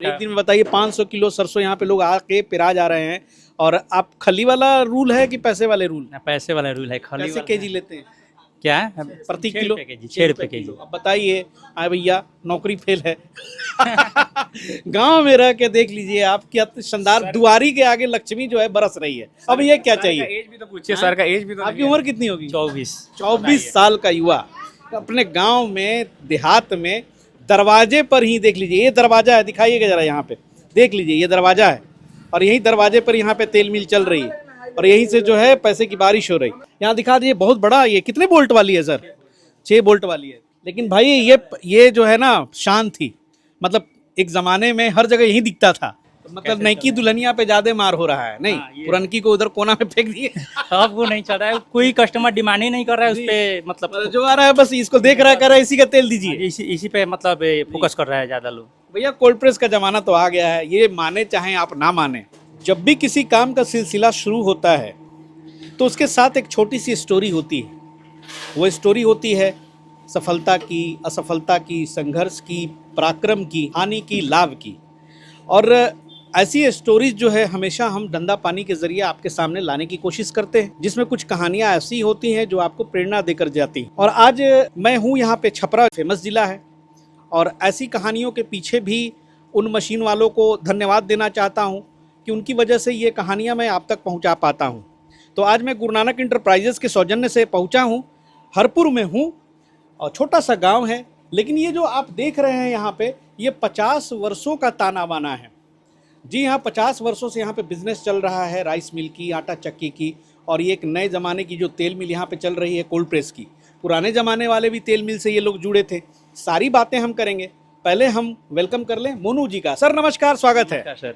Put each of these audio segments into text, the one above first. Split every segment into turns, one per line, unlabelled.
एक दिन में बताइए 500 किलो सरसों यहाँ पे लोग आके पिरा जा रहे हैं। और आप खली वाला रूल है कि पैसे वाले रूल?
ना पैसे वाला रूल है, खाली
कैसे
वाला
केजी लेते हैं?
क्या है?
प्रति
6
किलो?
रुपए केजी, 6 रुपए केजी।
अब बताइए, आए भैया नौकरी फेल है। गांव में रह के देख लीजिए आप, क्या शानदार दुआरी के आगे लक्ष्मी जो है बरस रही है। अब ये क्या चाहिए?
एज भी तो पूछिए सर का, एज भी तो
आपकी उम्र कितनी होगी?
24
साल का युवा अपने गांव में, देहात में, दरवाजे पर ही देख लीजिए, ये दरवाजा है, दिखाइएगा जरा यहाँ पे, देख लीजिए ये दरवाजा है और यही दरवाजे पर यहाँ पे तेल मिल चल रही है और यहीं से जो है पैसे की बारिश हो रही। यहाँ दिखा दीजिए, बहुत बड़ा, ये कितने बोल्ट वाली है सर? 6 बोल्ट वाली है। लेकिन भाई ये जो है ना शान थी, मतलब एक जमाने में हर जगह यही दिखता था। मतलब नई दुल्हनिया पे ज्यादा मार हो रहा है, नहीं पुरनकी को उधर कोना में फेंक दिए।
अब वो नहीं चल रहा है, कोई कस्टमर डिमांड ही नहीं कर रहा है उस पे, मतलब
जो आ रहा है बस इसको देख रहा है, कर रहा है इसी का तेल दीजिए,
इसी पे मतलब फोकस कर रहा है ज्यादा लोग।
भैया कोल्ड प्रेस का जमाना तो आ गया है, ये माने चाहे आप ना माने। जब भी किसी काम का सिलसिला शुरू होता है तो उसके साथ एक छोटी सी स्टोरी होती है। वो स्टोरी होती है सफलता की, असफलता की, संघर्ष की, पराक्रम की, हानि की, लाभ की। और ऐसी स्टोरीज जो है हमेशा हम धंधा पानी के जरिए आपके सामने लाने की कोशिश करते हैं, जिसमें कुछ कहानियां ऐसी होती हैं जो आपको प्रेरणा देकर जाती हैं। और आज मैं हूं यहाँ पे, छपरा फेमस जिला है, और ऐसी कहानियों के पीछे भी उन मशीन वालों को धन्यवाद देना चाहता हूं कि उनकी वजह से ये कहानियां मैं आप तक पहुंचा पाता हूं। तो आज मैं गुरु नानक इंटरप्राइजेस के सौजन्य से पहुंचा हूं, हरपुर में हूं, और छोटा सा गांव है, लेकिन ये जो आप देख रहे हैं यहाँ पे, ये 50 वर्षों का ताना बाना है। जी हाँ, 50 वर्षों से यहाँ पे बिजनेस चल रहा है, राइस मिल की, आटा चक्की की, और ये एक नए ज़माने की जो तेल मिल यहाँ पे चल रही है, कोल्ड प्रेस की। पुराने ज़माने वाले भी तेल मिल से ये लोग जुड़े थे। सारी बातें हम करेंगे। पहले हम वेलकम कर लें मोनू जी का। सर नमस्कार, स्वागत है
सर।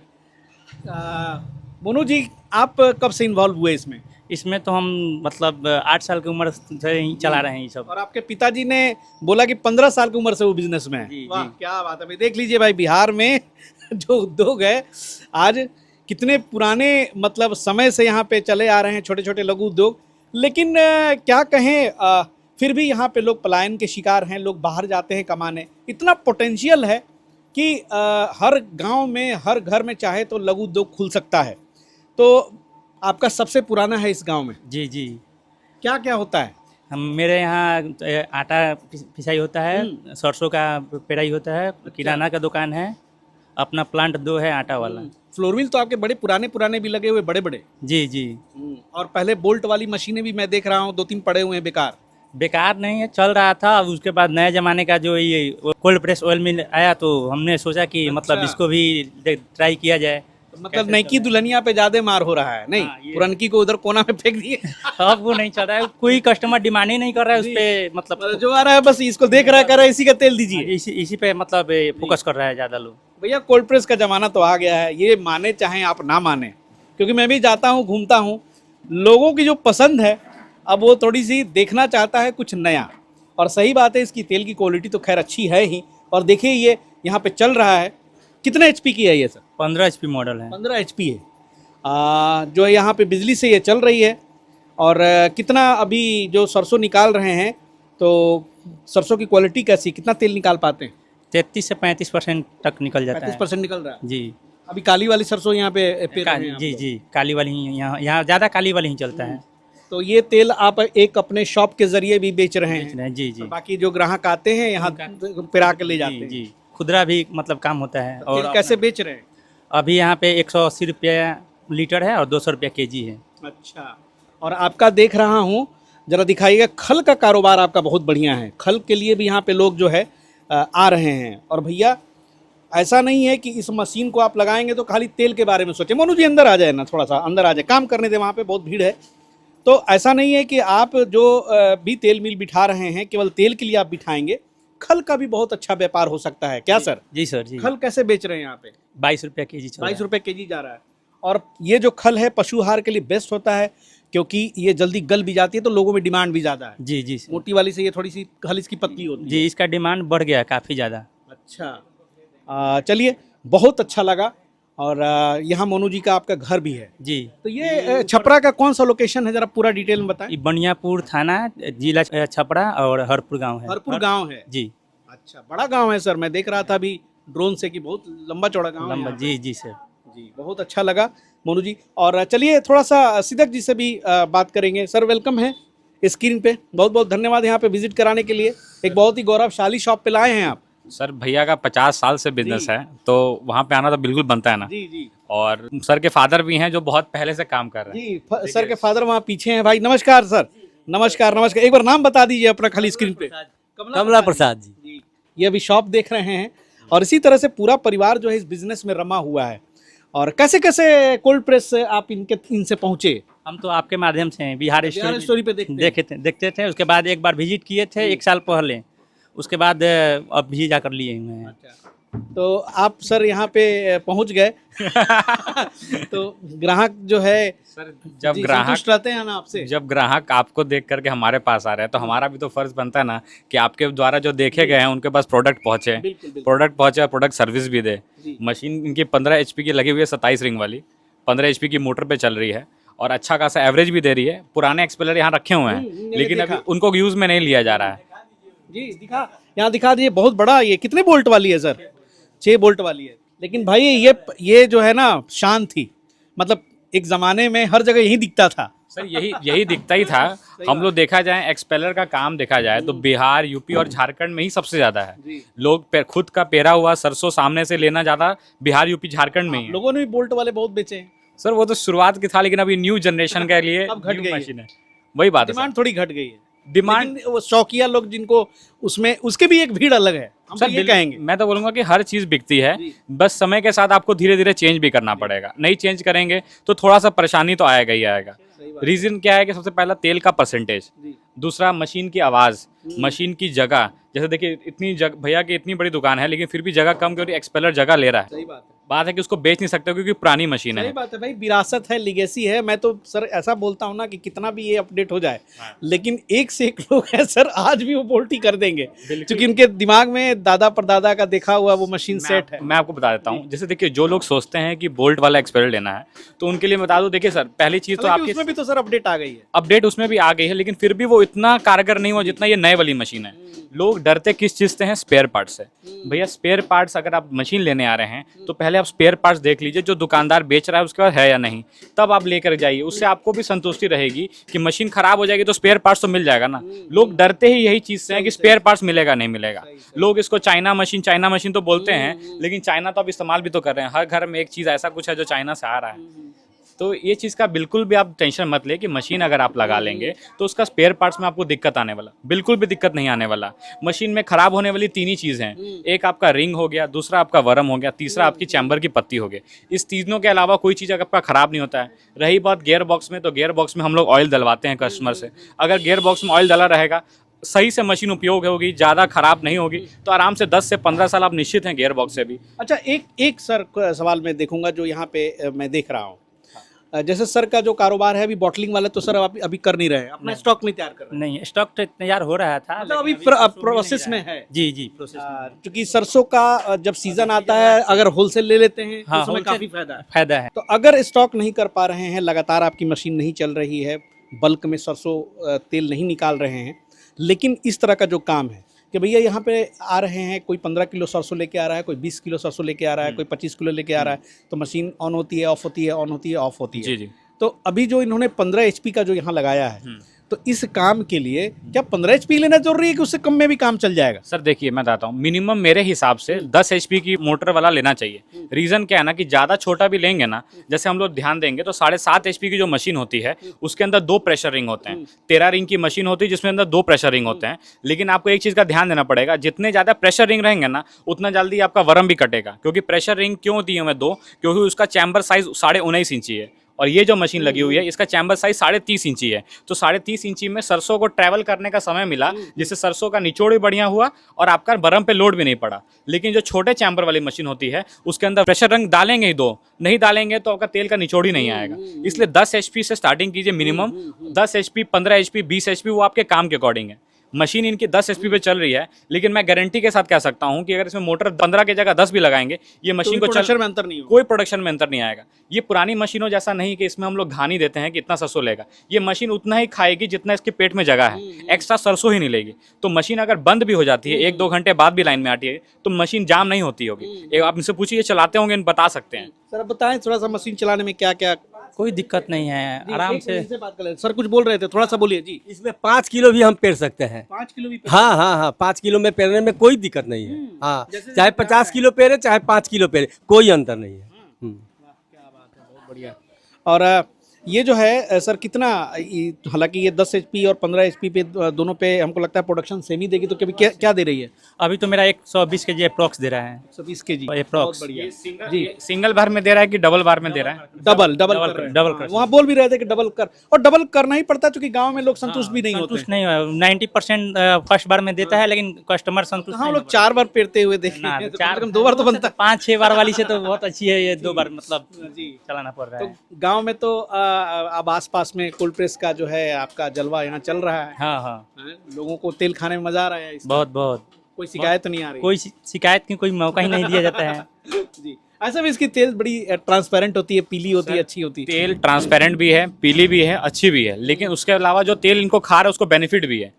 मोनू जी, आप कब से इन्वॉल्व हुए इसमें?
इसमें तो हम मतलब 8 साल की उम्र से ही चला रहे हैं ये सब।
और आपके पिताजी ने बोला कि 15 साल की उम्र से वो बिजनेस में है।
जी,
वाह,
जी।
क्या बात है भाई। देख लीजिए भाई, बिहार में जो उद्योग है आज कितने पुराने मतलब समय से यहाँ पे चले आ रहे हैं, छोटे छोटे लघु उद्योग। लेकिन क्या कहें, फिर भी यहाँ पे लोग पलायन के शिकार हैं, लोग बाहर जाते हैं कमाने। इतना पोटेंशियल है कि हर गांव में, हर घर में चाहे तो लघु उद्योग खुल सकता है। तो आपका सबसे पुराना है इस गांव में?
जी जी।
क्या क्या होता है?
हम मेरे यहाँ आटा पिसाई होता है, सरसों का पेराई होता है, किराना का दुकान है, अपना प्लांट 2 है आटा वाला।
फ्लोर व्हील तो आपके बड़े पुराने पुराने भी लगे हुए, बड़े बड़े।
जी जी।
और पहले बोल्ट वाली मशीनें भी मैं देख रहा हूँ, 2-3 पड़े हुए हैं बेकार।
बेकार नहीं है, चल रहा था। अब उसके बाद नए जमाने का जो ये कोल्ड प्रेस ऑयल मिल आया तो हमने सोचा कि मतलब इसको भी ट्राई किया जाए।
तो मतलब नई दुल्हनिया पे ज्यादा मार हो रहा है, नहीं पुरनकी को उधर कोना में फेंक दिए।
अब वो नहीं चल रहा है, कोई कस्टमर डिमांड ही नहीं कर रहा है उस पे, मतलब
जो आ रहा है बस इसको देख रहा है, कर रहा है इसी का तेल दीजिए,
इसी पे मतलब फोकस कर रहा है ज्यादा लोग।
भैया कोल्ड प्रेस का जमाना तो आ गया है, ये माने चाहे आप ना माने, क्योंकि मैं भी जाता हूँ, घूमता हूँ, लोगों की जो पसंद है अब वो थोड़ी सी देखना चाहता है कुछ नया। और सही बात है, इसकी तेल की क्वालिटी तो खैर अच्छी है ही। और देखिए ये यहाँ पे चल रहा है, कितने HP की है ये सर?
15 HP मॉडल है।
15 HP है, जो है यहाँ पे बिजली से ये चल रही है। और कितना अभी जो सरसों निकाल रहे हैं, तो सरसों की क्वालिटी कैसी, कितना तेल निकाल पाते हैं?
33 से 35% तक निकल जाता है।
35% निकल रहा है
जी।
अभी काली वाली सरसों यहाँ पे पेर रहे हैं आप
जी
लोग।
जी, काली वाली ही यहाँ ज़्यादा काली वाली ही चलता है।
तो ये तेल आप एक अपने शॉप के जरिए भी बेच रहे हैं?
जी जी।
और बाकी जो ग्राहक आते हैं यहाँ पिरा के ले जाते हैं?
जी। खुदरा भी मतलब काम होता है।
और तेल कैसे बेच रहे हैं?
अभी यहाँ पे 180 रुपया लीटर है और 200 रुपया केजी है।
अच्छा। और आपका देख रहा हूँ, जरा दिखाइएगा, खल का कारोबार आपका बहुत बढ़िया है। खल के लिए भी यहाँ पे लोग जो है आ रहे हैं। और भैया ऐसा नहीं है कि इस मशीन को आप लगाएंगे तो खाली तेल के बारे में सोचें। मोनू जी अंदर आ जाए ना, थोड़ा सा अंदर आ जाए, काम करने दे, वहाँ पे बहुत भीड़ है। तो ऐसा नहीं है कि आप जो भी तेल मिल बिठा रहे हैं केवल तेल के लिए आप बिठाएंगे, खल का भी बहुत अच्छा व्यापार हो सकता है। क्या सर?
जी सर जी।
खल कैसे बेच रहे हैं यहाँ पे?
22 रुपया केजी चल रहा है।
22 रुपये केजी जा रहा है। और ये जो खल है पशु आहार के लिए बेस्ट होता है, क्योंकि ये जल्दी गल भी जाती है, तो लोगों में डिमांड भी ज़्यादा है।
जी जी सर।
मोटी वाली से ये थोड़ी सी खल इसकी पतली होती है।
जी, इसका डिमांड बढ़ गया है काफ़ी ज़्यादा।
अच्छा, चलिए, बहुत अच्छा लगा। और यहाँ मोनू जी का आपका घर भी है?
जी।
तो ये छपरा का कौन सा लोकेशन है, जरा पूरा डिटेल में बताएं।
ये बनियापुर थाना, जिला छपरा और हरपुर गांव है।
हरपुर गांव है?
जी।
अच्छा, बड़ा गांव है सर। मैं देख रहा था अभी ड्रोन से कि बहुत लंबा चौड़ा गाँव है
लंबा
यहाँ।
जी जी सर।
जी बहुत अच्छा लगा मोनू जी। और चलिए थोड़ा सा सिदक जी से भी बात करेंगे। सर वेलकम है स्क्रीन पे, बहुत बहुत धन्यवाद यहाँ पे विजिट कराने के लिए। एक बहुत ही गौरवशाली शॉप पे लाए हैं आप।
सर भैया का 50 साल से बिजनेस है, तो वहाँ पे आना तो बिल्कुल बनता है ना।
जी जी
और सर के फादर भी हैं जो बहुत पहले से काम कर रहे हैं।
जी सर के फादर वहाँ पीछे हैं। भाई नमस्कार सर। नमस्कार नमस्कार। एक बार नाम बता दीजिए अपना खाली स्क्रीन पे।
कमला प्रसाद जी।
ये अभी शॉप देख रहे हैं और इसी तरह से पूरा परिवार जो है इस बिजनेस में रमा हुआ है। और कैसे कैसे कोल्ड प्रेस से आप इनसे पहुंचे?
हम तो आपके माध्यम से बिहार
बिहार स्टोरी पे देखते हैं।
देखते थे। उसके बाद एक बार विजिट किए थे 1 साल पहले, उसके बाद अब भी जाकर लिए हुए हैं।
तो आप सर यहाँ पे पहुंच गए तो ग्राहक जो है
सर जब
जी,
ग्राहक
संतुष्ट रहते हैं ना आपसे?
जब ग्राहक आपको देख करके हमारे पास आ रहे हैं तो हमारा भी तो फर्ज बनता है ना कि आपके द्वारा जो देखे गए हैं उनके पास प्रोडक्ट पहुंचे,
बिल्कुल बिल्कुल
प्रोडक्ट पहुंचे और प्रोडक्ट सर्विस भी दे।
जी।
मशीन इनकी 15 HP की लगी हुई है, 27 रिंग वाली 15 HP की मोटर पे चल रही है और अच्छा खासा एवरेज भी दे रही है। पुराने एक्सपेलर यहाँ रखे हुए हैं
मैंने
लेकिन
देखा।
अभी उनको यूज़ में नहीं लिया जा रहा है।
जी दिखा, यहाँ दिखा दीजिए। बहुत बड़ा, ये कितने बोल्ट वाली है सर? 6 बोल्ट वाली है। लेकिन भाई ये जो है ना शान थी, मतलब एक जमाने में हर जगह यही दिखता था।
सर यही दिखता ही था। हम लोग देखा जाए एक्सपेलर का काम देखा जाए तो बिहार, यूपी और झारखंड में ही सबसे ज्यादा है।
जी।
लोग खुद का पेरा हुआ सरसों सामने से लेना ज्यादा बिहार, यूपी, झारखंड में ही है।
लोगों ने भी बोल्ट वाले बहुत बेचे हैं।
सर वो तो शुरुआत की था, लेकिन अभी न्यू जनरेशन के लिए
अब घट
new
गई है।
मशीन है। वही बात है
डिमांड थोड़ी घट गई है।
डिमांड।
लेकिन वो शौकिया लोग जिनको उसमें, उसके भी एक भीड़ अलग है। हम तो ये कहेंगे।
मैं तो बोलूंगा कि हर चीज बिकती है,
जी।
बस समय के साथ आपको धीरे धीरे चेंज भी करना पड़ेगा। नहीं चेंज करेंगे तो थोड़ा सा परेशानी तो आएगा ही आएगा। रीजन क्या है कि सबसे पहला तेल का परसेंटेज,
जी।
दूसरा मशीन की आवाज, मशीन की जगह। जैसे देखिए इतनी भैया की इतनी बड़ी दुकान है लेकिन फिर भी जगह कम क्योंकि एक्सपेलर जगह ले रहा है।
सही बात है।
बात है कि उसको बेच नहीं सकते क्योंकि पुरानी मशीन
सही
है।
बात है भाई, विरासत है, लिगेसी है। मैं तो सर ऐसा बोलता हूँ ना कि कितना भी ये अपडेट हो जाए, लेकिन एक से एक लोग हैं सर आज भी वो बोल्ट ही कर देंगे, क्योंकि उनके दिमाग में दादा परदादा का देखा हुआ वो मशीन सेट है।
मैं आपको बता देता हूँ। जैसे देखिए जो लोग सोचते हैं कि बोल्ट वाला एक्सपेलर लेना है तो उनके लिए बता दूं, देखिए सर पहली चीज तो
हालांकि
आपकी
उसमें भी तो सर अपडेट आ गई है।
अपडेट उसमें भी आ गई है, लेकिन फिर भी वो इतना कारगर नहीं हुआ जितना ये नए वाली मशीन है। लोग डरते किस चीज से हैं? स्पेयर पार्ट्स से। भैया स्पेयर पार्ट्स अगर आप मशीन लेने आ रहे हैं तो पहले आप स्पेयर पार्ट्स देख लीजिए जो दुकानदार बेच रहा है उसके पास है या नहीं, तब आप लेकर जाइए। उससे आपको भी संतुष्टि रहेगी कि मशीन खराब हो जाएगी तो स्पेयर पार्ट्स तो मिल जाएगा ना। लोग डरते ही यही चीज से हैं कि स्पेयर पार्ट्स मिलेगा नहीं मिलेगा। लोग इसको चाइना मशीन तो बोलते हैं, लेकिन चाइना तो आप इस्तेमाल भी तो कर रहे हैं। हर घर में एक चीज ऐसा कुछ है जो चाइना से आ रहा है। तो ये चीज़ का बिल्कुल भी आप टेंशन मत ले कि मशीन अगर आप लगा लेंगे तो उसका स्पेयर पार्ट्स में आपको दिक्कत आने वाला, बिल्कुल भी दिक्कत नहीं आने वाला। मशीन में खराब होने वाली 3 ही चीज़ हैं। एक आपका रिंग हो गया, दूसरा आपका वरम हो गया, तीसरा आपकी चैम्बर की पत्ती हो गई। इस तीनों के अलावा कोई चीज़ आपका खराब नहीं होता है। रही बात गियर बॉक्स में, तो गियर बॉक्स में हम लोग ऑयल डलवाते हैं कस्टमर से। अगर गियर बॉक्स में ऑयल डला रहेगा, सही से मशीन उपयोग होगी, ज़्यादा खराब नहीं होगी, तो आराम से 10 से 15 साल आप निश्चित हैं गियर बॉक्स से भी।
अच्छा एक सर सवाल मैं देखूंगा जो यहाँ पे मैं देख रहा हूँ। जैसे सर का जो कारोबार है अभी बॉटलिंग वाला, तो सर आप अभी कर नहीं रहे, अपना स्टॉक में तैयार कर रहे हैं?
नहीं, स्टॉक तो तैयार हो रहा था,
मतलब अभी
लेकिन अभी
प्रोसेस में है।
जी जी प्रोसेस में।
क्योंकि सरसों का जब सीजन आता है अगर होलसेल ले लेते हैं तो
हाँ,
उसमें
wholesale
काफी फायदा है।
फायदा है।
तो अगर स्टॉक नहीं कर पा रहे हैं, लगातार आपकी मशीन नहीं चल रही है, बल्क में सरसों तेल नहीं निकाल रहे हैं, लेकिन इस तरह का जो काम है कि भैया यहाँ पे आ रहे हैं, कोई 15 किलो सरसों लेके आ रहा है, कोई 20 किलो सरसों लेके आ रहा है, कोई 25 किलो लेके आ रहा है, तो मशीन ऑन होती है, ऑफ होती है, ऑन होती है, ऑफ होती है।
जी जी।
तो अभी जो इन्होंने 15 HP का जो यहाँ लगाया है, तो इस काम के लिए क्या 15 HP लेना जरूरी है कि उससे कम में भी काम चल जाएगा?
सर देखिए मैं बताता हूँ, मिनिमम मेरे हिसाब से 10 HP की मोटर वाला लेना चाहिए। रीज़न क्या है ना कि ज़्यादा छोटा भी लेंगे ना, जैसे हम लोग ध्यान देंगे तो 7.5 HP की जो मशीन होती है उसके अंदर 2 प्रेशर रिंग होते हैं। 13 रिंग की मशीन होती है जिसमें अंदर 2 प्रेशर रिंग होते हैं। लेकिन आपको एक चीज़ का ध्यान देना पड़ेगा, जितने ज़्यादा प्रेशर रिंग रहेंगे ना उतना जल्दी आपका वरम भी कटेगा। क्योंकि प्रेशर रिंग क्यों दी है मैं 2, क्योंकि उसका चैम्बर साइज 19.5 इंची है और ये जो मशीन लगी हुई है इसका चैम्बर साइज 30.5 इंची है। तो 30.5 इंची में सरसों को ट्रैवल करने का समय मिला, जिससे सरसों का निचोड़ भी बढ़िया हुआ और आपका बरम पे लोड भी नहीं पड़ा। लेकिन जो छोटे चैम्बर वाली मशीन होती है उसके अंदर प्रेशर रंग डालेंगे ही 2, नहीं डालेंगे तो आपका तेल का निचोड़ ही नहीं आएगा। इसलिए 10 HP से स्टार्टिंग कीजिए मिनिमम। 10 HP, 15 HP, 20 HP वो आपके काम के अकॉर्डिंग है। मशीन इनकी 10 एचपी पे चल रही है, लेकिन मैं गारंटी के साथ कह सकता हूँ कि अगर इसमें मोटर 15 की जगह 10 भी लगाएंगे, ये मशीन को
प्रोडक्शन में अंतर नहीं होगा।
कोई प्रोडक्शन में अंतर नहीं आएगा। ये पुरानी मशीनों जैसा नहीं कि इसमें हम लोग घानी देते हैं कि इतना सरसों लेगा। ये मशीन उतना ही खाएगी जितना इसके पेट में जगह है, एक्स्ट्रा सरसों ही नहीं लेगी। तो मशीन अगर बंद भी हो जाती है, 1-2 घंटे बाद भी लाइन में आती है, तो मशीन जाम नहीं होती होगी। आप इनसे पूछिए, चलाते होंगे, बता सकते हैं।
सर अब बताएं थोड़ा सा मशीन चलाने में क्या क्या।
कोई दिक्कत नहीं है, आराम से।
बात कर लें। सर कुछ बोल रहे थे, थोड़ा सा बोलिए जी।
इसमें 5 किलो भी हम पेर सकते हैं।
5 किलो भी
हाँ हाँ हाँ, 5 किलो में पेरने में कोई दिक्कत नहीं है। हाँ, चाहे 50 किलो पेरे चाहे 5 किलो पेरे, कोई अंतर नहीं है।
क्या बात है, बहुत बढ़िया। और ये जो है सर कितना, हालांकि ये 10 एचपी और 15 एचपी पे दोनों पे हमको लगता है प्रोडक्शन सेम ही देगी, तो कभी क्या दे रही है?
अभी तो मेरा 120 kg अप्रॉक्स दे रहा है।
120 केजी
अप्रॉक्स।
बढ़िया।
जी, सिंगल बार में दे रहा है कि डबल बार में दे रहा है?
डबल कर।
वहाँ बोल भी रहे थे कि डबल कर, और डबल करना ही पड़ता है क्योंकि गांव में लोग संतुष्ट भी नहीं होते।
संतुष्ट नहीं हुआ, 90% फर्स्ट बार में देता है, लेकिन कस्टमर संतुष्ट
हम
नहीं
लोग 4 बार पेरते हुए देखे
ना,
हैं, तो
चार
कम से कम 2 बार तो बनता है।
5-6 बार वाली से तो बहुत अच्छी है, ये 2 बार मतलब
जी।
चलाना पड़ रहा
तो
है।
गांव में तो अब आसपास में कोल्ड प्रेस का जो है आपका जलवा यहाँ चल रहा है।
हाँ हाँ,
हैं? लोगों को तेल खाने में मजा आ रहा है इसमें।
बहुत बहुत।
कोई शिकायत तो नहीं आ रही?
कोई शिकायत की कोई मौका ही नहीं दिया जाता है।
जी। ऐसा भी इसकी तेल बड़ी ट्रांसपेरेंट होती है, पीली होती है, अच्छी होती है।
तेल ट्रांसपेरेंट भी है, पीली भी है, अच्छी भी है, लेकिन उसके अलावा जो तेल इनको खा रहा है उसको बेनिफिट भी है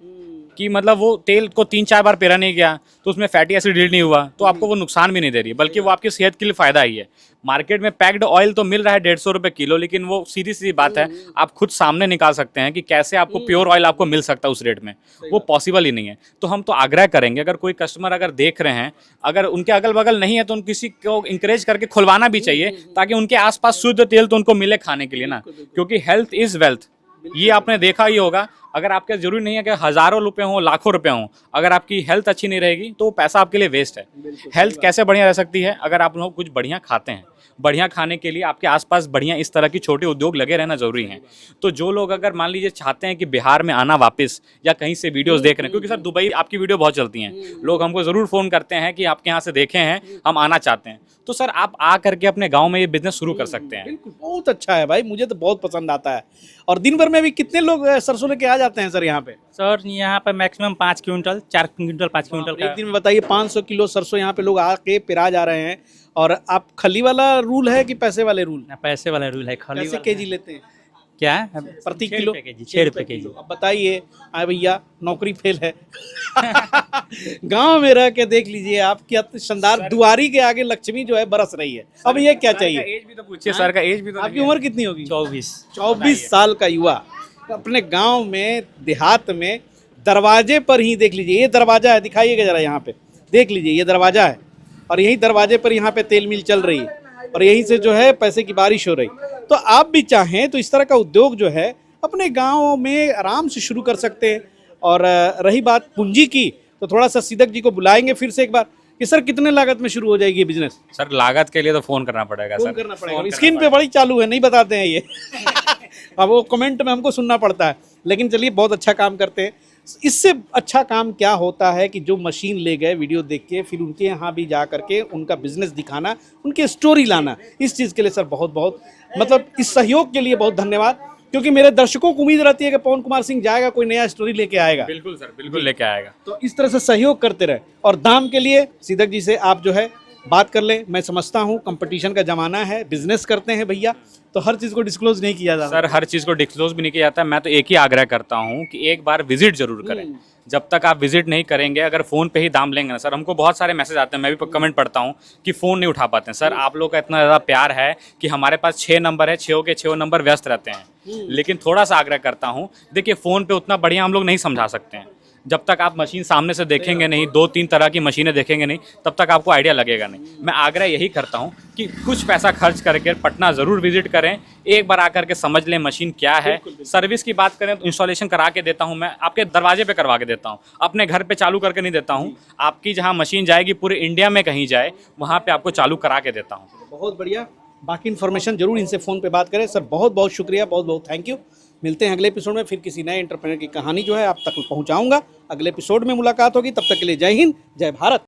कि मतलब वो तेल को 3-4 बार पेरा नहीं गया तो उसमें फैटी एसिड हिट नहीं हुआ, तो आपको वो नुकसान भी नहीं दे रही है, बल्कि वो आपकी सेहत के लिए फायदा ही है। मार्केट में पैक्ड ऑयल तो मिल रहा है 150 रुपये किलो, लेकिन वो सीधी सीधी बात है, आप खुद सामने निकाल सकते हैं कि कैसे आपको प्योर ऑयल आपको मिल सकता है उस रेट में, वो पॉसिबल ही नहीं है। तो हम तो आग्रह करेंगे, अगर कोई कस्टमर अगर देख रहे हैं, अगर उनके अगल बगल नहीं है, तो उन किसी को इंकरेज करके खुलवाना भी चाहिए, ताकि उनके आसपास शुद्ध तेल तो उनको मिले खाने के लिए ना, क्योंकि हेल्थ इज वेल्थ। ये आपने देखा ही होगा, अगर आपके जरूरी नहीं है कि हज़ारों रुपए हों, लाखों रुपए हों, अगर आपकी हेल्थ अच्छी नहीं रहेगी तो वो पैसा आपके लिए वेस्ट है। हेल्थ कैसे बढ़िया रह सकती है? अगर आप लोग कुछ बढ़िया खाते हैं। बढ़िया खाने के लिए आपके आसपास बढ़िया इस तरह की छोटे उद्योग लगे रहना जरूरी हैं। तो जो लोग अगर मान लीजिए चाहते हैं कि बिहार में आना वापस, या कहीं से वीडियोस देख रहे हैं, क्योंकि सर दुबई आपकी वीडियो बहुत चलती हैं, लोग हमको ज़रूर फ़ोन करते हैं कि आपके यहाँ से देखे हैं, हम आना चाहते हैं, तो सर आप आ करके अपने गाँव में ये बिजनेस शुरू कर सकते हैं।
बिल्कुल, बहुत अच्छा है भाई, मुझे तो बहुत पसंद आता है। और दिन भर में भी कितने लोग सरसों लेके आ जाते हैं सर यहाँ पे?
सर यहाँ पर मैक्सिमम 5 क्विंटल, 4 क्विंटल, 5 क्विंटल का।
एक दिन में बताइए 500 किलो सरसों यहाँ पे लोग आके पिरा जा रहे हैं। और आप खली वाला रूल है कि पैसे वाले रूल?
ना, पैसे वाला रूल है। खाली
कैसे केजी लेते हैं?
क्या
प्रति
6
किलो?
रुपए केजी, 6 रुपए केजी।
अब बताइए, आए भैया नौकरी फेल है। गांव में रह के देख लीजिए आप, क्या शानदार, दुआरी के आगे लक्ष्मी जो है बरस रही है। अब ये क्या चाहिए?
एज भी तो पूछिए सर का, एज भी तो
आपकी उम्र कितनी होगी?
24
साल का युवा अपने गांव में, देहात में, दरवाजे पर ही देख लीजिए, ये दरवाजा है, दिखाइएगा जरा यहाँ पे, देख लीजिए ये दरवाजा है, और यही दरवाजे पर यहाँ पे तेल मिल चल रही है, और यहीं से जो है पैसे की बारिश हो रही। तो आप भी चाहें तो इस तरह का उद्योग जो है अपने गाँव में आराम से शुरू कर सकते हैं। और रही बात पूंजी की, तो थोड़ा सा सिदक जी को बुलाएंगे फिर से एक बार कि सर कितने लागत में शुरू हो जाएगी ये बिजनेस?
सर लागत के लिए तो फोन करना पड़ेगा,
फोन
सर
करना पड़ेगा, स्क्रीन पे बड़ी चालू है, नहीं बताते हैं ये। अब वो कमेंट में हमको सुनना पड़ता है, लेकिन चलिए बहुत अच्छा काम करते हैं। इससे अच्छा काम क्या होता है कि जो मशीन ले गए वीडियो देख के, फिर उनके यहाँ भी जा करके उनका बिजनेस दिखाना, उनके स्टोरी लाना। इस चीज़ के लिए सर बहुत बहुत, मतलब इस सहयोग के लिए बहुत धन्यवाद, क्योंकि मेरे दर्शकों को उम्मीद रहती है कि पवन कुमार सिंह जाएगा, कोई नया स्टोरी लेके आएगा।
बिल्कुल सर, बिल्कुल लेके आएगा।
तो इस तरह से सहयोग करते रहे। और दाम के लिए सिदक जी से आप जो है बात कर लें। मैं समझता हूँ कंपटीशन का ज़माना है, बिजनेस करते हैं भैया, तो हर चीज़ को डिस्क्लोज नहीं किया जाता।
सर हर चीज़ को डिस्क्लोज भी नहीं किया जाता। मैं तो एक ही आग्रह करता हूँ कि एक बार विजिट जरूर करें। जब तक आप विजिट नहीं करेंगे, अगर फ़ोन पे ही दाम लेंगे ना सर, हमको बहुत सारे मैसेज आते हैं, मैं भी कमेंट पढ़ता हूँ कि फ़ोन नहीं उठा पाते हैं। सर आप लोग का इतना ज़्यादा प्यार है कि हमारे पास 6 नंबर है, 6 के 6 नंबर व्यस्त रहते हैं। लेकिन थोड़ा सा आग्रह करता हूँ, देखिए फ़ोन पे उतना बढ़िया हम लोग नहीं समझा सकते हैं। जब तक आप मशीन सामने से देखेंगे नहीं, 2-3 तरह की मशीनें देखेंगे नहीं, तब तक आपको आइडिया लगेगा नहीं। मैं आग्रह यही करता हूं कि कुछ पैसा खर्च करके पटना ज़रूर विजिट करें, एक बार आकर के समझ लें मशीन क्या है। सर्विस की बात करें तो इंस्टॉलेशन करा के देता हूं, मैं आपके दरवाजे पे करवा के देता हूं, अपने घर पे चालू करके नहीं देता हूं। आपकी जहां मशीन जाएगी पूरे इंडिया में कहीं जाए, वहाँ पर आपको चालू करा के देता हूँ।
बहुत बढ़िया। बाकी इन्फॉर्मेशन जरूर इनसे फ़ोन पे बात करें। सर बहुत बहुत शुक्रिया, बहुत बहुत थैंक यू। मिलते हैं अगले एपिसोड में, फिर किसी नए एंटरप्रेन्योर की कहानी जो है आप तक पहुंचाऊंगा। अगले एपिसोड में मुलाकात होगी, तब तक के लिए जय हिंद, जय भारत।